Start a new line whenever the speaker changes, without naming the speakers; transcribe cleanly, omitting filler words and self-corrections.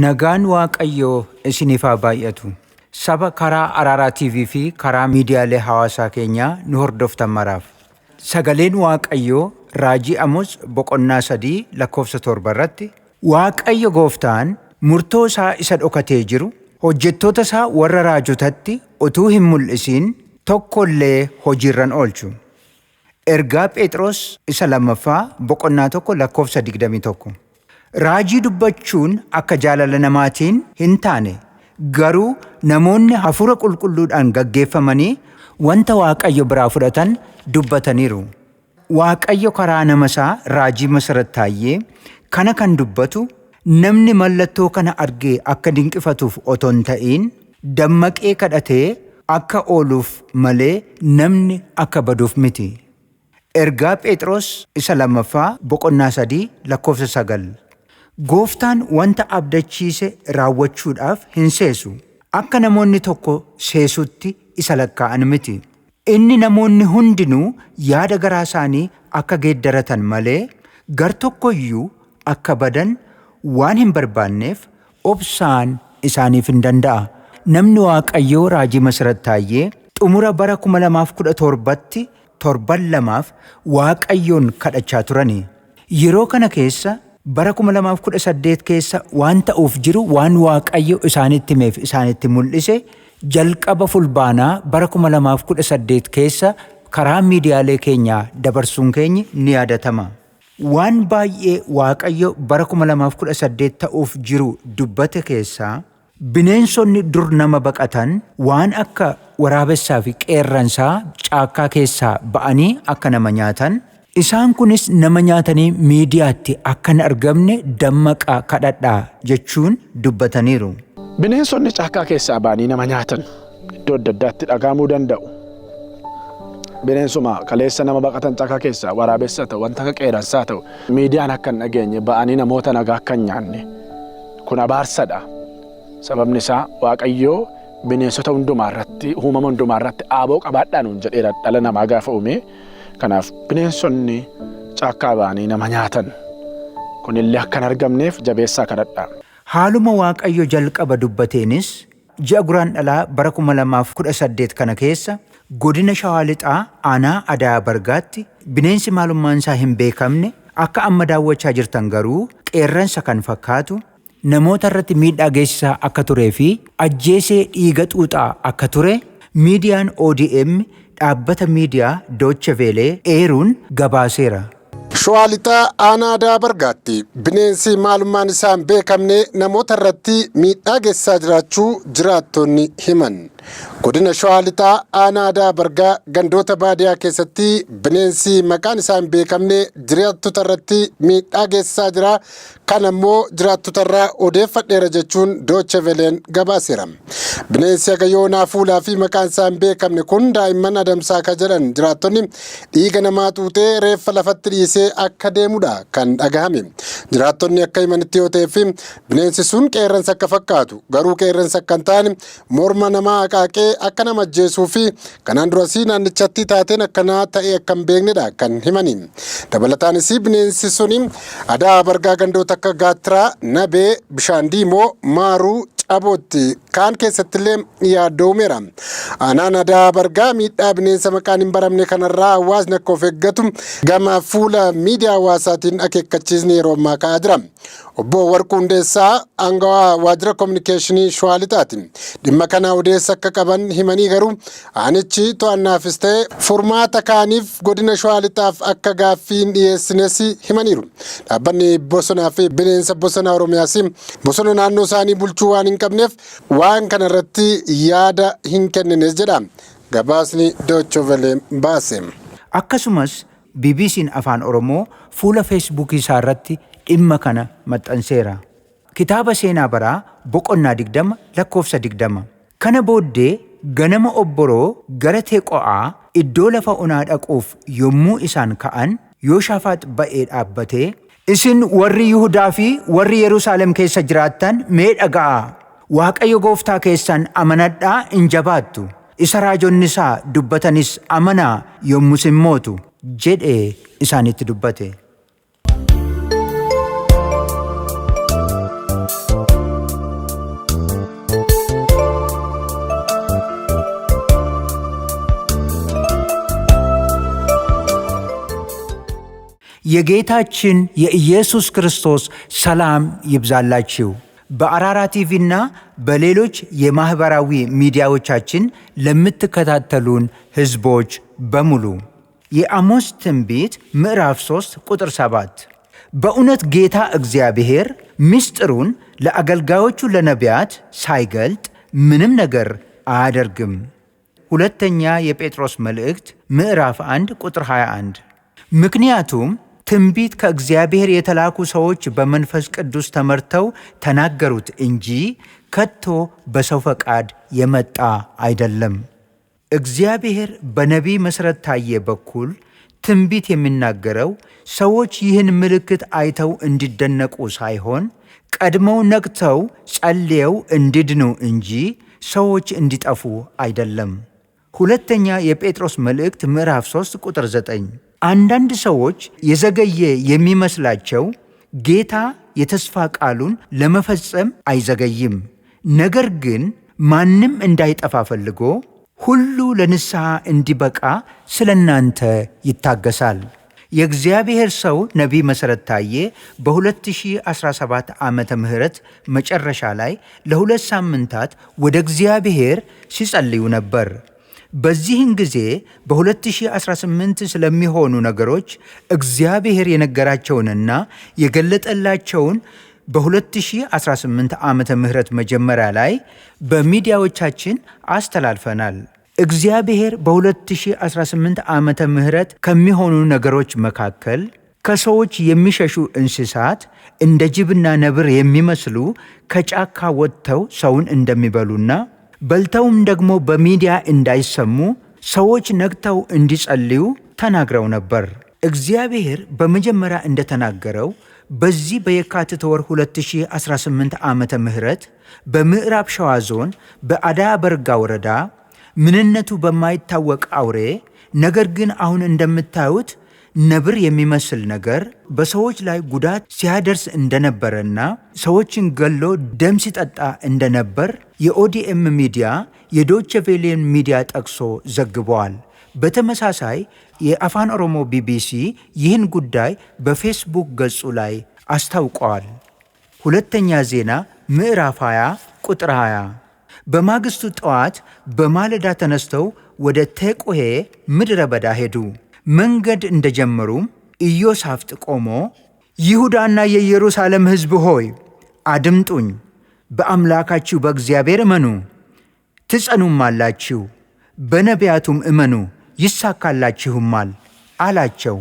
Nagaan Waaqayyoo isiniif haa baay'atu. Saba karaa Araaraa TV fi karaa miidiyaalee hawaasaa keenyaa nu hordoftan maraaf. Sagaleen Waaqayyoo Raajii Amos boqonnaa 3:7 irratti Waaqayyo Gooftaan murtoo isaa isa dhokatee jiru hojjettoota isaa warra raajotatti utuu hin mul'isin tokkollee hojiirran oolchu. Ergaa Phexros isa 2 boqonnaa 1:21. Raajii dubbachuun akka jaalala namaatiin hin taane garuu namoonni hafuura qulqulluudhaan gaggeeffamanii wanta Waaqayyo biraa fudhatan dubbataniiru. Waaqayyo karaa nama isaa Raajii Masarat Taayyee kana kan dubbatu namni mallattoo kana argee akka dinqifatuuf otoo hin ta'in dammaqee kadhatee akka ooluuf malee namni akka baduuf miti. Ergaa Phexros isa 2 boqonnaa 3:9. Gooftaan wanta abdachiise raawwachuudhaaf hin seesu. Akka namoonni tokko seesutti isa lakkaa'an miti. Inni namoonni hundinuu yaada garaa isaanii akka geeddaratan malee gar tokkoyyuu akka badan waan hin barbaanneef obsaan isaaniif hin danda'a. Namni Waaqayyoo Raajii Masarat Taayyee xumura bara 2017tti 7 Waaqayyoon kadhachaa turani. Yeroo kana keessa bara 2018 keessa waan ta'uuf jiru waan Waaqayyo isaanitti himeef isaanitti mul'ise jalqaba fulbaanaa bara 2018 keessa karaa miidiyaalee keenyaa dabarsuun keenya ni yaadatama. Waan baay'ee Waaqayyo bara 2018 ta'uuf jiru dubbate keessaa bineensonni dur nama baqatan waan akka waraabessaa fi qeerransaa caakkaa keessaa ba'anii akka nama nyaatan. Isaan kunis nama nyaatanii miidiyaatti akka hin argamne dammaqaa kadhadhaa jechuun dubbataniiru.
Bineensonni caakkaa keessaa ba'anii nama nyaatan iddoo adda addaatti dhagahamuu danda'u. Bineensuma kaleessa nama baqatan caakkaa keessaa waraabessa ta'u wanta akka qeerransaa ta'u miidiyaan akka hin dhageenye ba'anii namoota nagaa akka hin nyaanne kun abaarsadha. Sababni isaa Waaqayyoo bineensota hundumaa irratti uumama hundumaa irratti aaboo qabaadhaan jedheera dhala namaa gaafa uume. Kanaaf bineensonni caakkaa ba'anii nama nyaatan kunillee akka hin argamneef jabeessaa kadhadhaa.
Haaluma Waaqayyo jalqaba dubbateenis ji'a Guraandhalaa bara 2018 kana keessa godina Shawaa Lixaa aanaa Adaa Bargaatti bineensi maalummaan isaa hin beekamne akka amma daawwachaa jirtan garuu qeerransa kan fakkaatu namoota irratti miidhaa geessisaa akka turee fi ajjeesee dhiiga xuuxaa akka ture miidiyaan ODM dhaabbata miidiyaa Dooche Veelee eeruun gabaaseera.
Shawaa Lixaa aanaa Adaa Bargaatti bineensi maalummaan isaa hin beekamne namoota irratti miidhaa geessisaa jiraachuu jiraattonni himan. Godina Shawaa Lixaa aanaa Adaa Bargaa gandoota baadiyaa keessatti bineensi maqaan isaa hin beekamne jiraattota irratti miidhaa geessisaa jira. Kan ammoo jiraattota irraa odeeffadheera jechuun Dooche Veeleen gabaaseera. Bineensi agayoonaa fuulaa fi maqaan isaa hin beekamne kun daa'imman adamsaa akka jedhan jiraattonni dhiiga namaa xuuxee reeffa lafatti dhiisee akka deemudha kan dhagahame. Jiraattonni akka himanitti yoo ta'eef bineensi sun qeerransa akka fakkaatu garuu qeerransa akka hin taane morma namaa haqaaqee akka nama ajjeesuu fi kanaan durasii naannichatti taateen akkanaa ta'ee akka hin beeknedha kan himani. Dabalataanis bineensi suni Adaa Bargaa gandoota akka Gaattiraa, Nabee, Bishaan Diimoo, Maaruu, Cabootti kaan keessattillee yaaddoomeera. Aanaan Adaa Bargaa miidhaa bineensa maqaan hin baramne kanarraa hawaasni akka of eeggatu gama fuula miidiyaa hawaasaatiin akeekkachiisni yeroo ammaa ka'aa jira. Obbo Warquu Hundeessaa aangawaa waajjira kominikeeshinii Shawaa Lixaati. Dhimma kana odeessa akka qaban himanii garuu aanichi to'annaafis ta'e furmaata kaaniif godina Shawaa Lixaaf akka gaaffii hin dhiyeessines himaniiru. Dhaabbanni bosonaa fi bineensa bosonaa Oromiyaas bosona naannoo isaanii bulchuu waan hin qabneef waan kana irratti yaada hin kennines jedha. Gabaasni Dooche Veelee baase.
Akkasumas BBC'n Afaan Oromoo fuula Facebook isaa irratti dhimma kana maxxanseera. Kitaaba seenaa baraa boqonnaa 20:20. Kana booddee ganama obboroo gara Teeqo'aa iddoo lafa onaa dhaquuf yommuu isaan ka'an Yooshaafaax ba'ee dhaabbatee isin warri Yihudaa fi warri Yerusaalem keessa jiraattan mee dhaga'aa. Waaqayyo Gooftaa keessan amanadhaa hin jabaattu. Isa raajonni isaa dubbatanis amanaa yommus hin mootu jedhee isaanitti dubbate. የጌታችን የኢየሱስ ክርስቶስ ሰላም ይብዛላችሁ። በአራራ ቲቪና በሌሎች የማህበራዊ ሚዲያዎቻችን ለምትከታተሉን ህዝቦች በሙሉ የአሞስ ትንቢት ምዕራፍ 3 ቁጥር 7 በእውነት ጌታ እግዚአብሔር ምስጢሩን ለአገልጋዮቹ ለነቢያት ሳይገልጥ ምንም ነገር አያደርግም። ሁለተኛ የጴጥሮስ መልእክት ምዕራፍ 1 ቁጥር 21 ምክንያቱም ትንቢት ከእግዚአብሔር የተላኩ ሰዎች በመንፈስ ቅዱስ ተመርተው ተናገሩት እንጂ ከቶ በሰው ፈቃድ የመጣ አይደለም። እግዚአብሔር በነቢይ መሠረት ታየ በኩል ትንቢት የሚናገረው ሰዎች ይህን ምልክት አይተው እንዲደነቁ ሳይሆን ቀድመው ነቅተው ጸልየው እንዲድኑ እንጂ ሰዎች እንዲጠፉ አይደለም። ሁለተኛ የጴጥሮስ መልእክት ምዕራፍ 3 ቁጥር 9 አንዳንድ ሰዎች የዘገየ የሚመስላቸው ጌታ የተስፋ ቃሉን ለመፈጸም አይዘገይም፣ ነገር ግን ማንም እንዳይጠፋ ፈልጎ ሁሉ ለንስሐ እንዲበቃ ስለ እናንተ ይታገሳል። የእግዚአብሔር ሰው ነቢይ መሠረት ታየ በ2017 ዓመተ ምህረት መጨረሻ ላይ ለ2 ሳምንታት ወደ እግዚአብሔር ሲጸልዩ ነበር። በዚህን ጊዜ በ2018 ስለሚሆኑ ነገሮች እግዚአብሔር የነገራቸውንና የገለጠላቸውን በ2018 ዓመተ ምህረት መጀመሪያ ላይ በሚዲያዎቻችን አስተላልፈናል። እግዚአብሔር በ2018 ዓመተ ምህረት ከሚሆኑ ነገሮች መካከል ከሰዎች የሚሸሹ እንስሳት እንደ ጅብና ነብር የሚመስሉ ከጫካ ወጥተው ሰውን እንደሚበሉና በልተውም ደግሞ በሚዲያ እንዳይሰሙ ሰዎች ነቅተው እንዲጸልዩ ተናግረው ነበር። እግዚአብሔር በመጀመሪያ እንደተናገረው በዚህ በየካቲት ወር 2018 ዓመተ ምህረት በምዕራብ ሸዋ ዞን በአዳ በርጋ ወረዳ ምንነቱ በማይታወቅ አውሬ ነገር ግን አሁን እንደምታዩት ነብር የሚመስል ነገር በሰዎች ላይ ጉዳት ሲያደርስ እንደነበረና ሰዎችን ገሎ ደም ሲጠጣ እንደነበር የኦዲኤም ሚዲያ የዶቼ ቬሌን ሚዲያ ጠቅሶ ዘግበዋል። በተመሳሳይ የአፋን ኦሮሞ ቢቢሲ ይህን ጉዳይ በፌስቡክ ገጹ ላይ አስታውቀዋል። ሁለተኛ ዜና ምዕራፍ 20 ቁጥር 20 በማግስቱ ጠዋት በማለዳ ተነስተው ወደ ቴቁሄ ምድረ በዳ ሄዱ። መንገድ እንደጀመሩም ኢዮሳፍጥ ቆሞ ይሁዳና የኢየሩሳሌም ሕዝብ ሆይ አድምጡኝ፣ በአምላካችሁ በእግዚአብሔር እመኑ ትጸኑማላችሁ፣ በነቢያቱም እመኑ ይሳካላችሁማል አላቸው።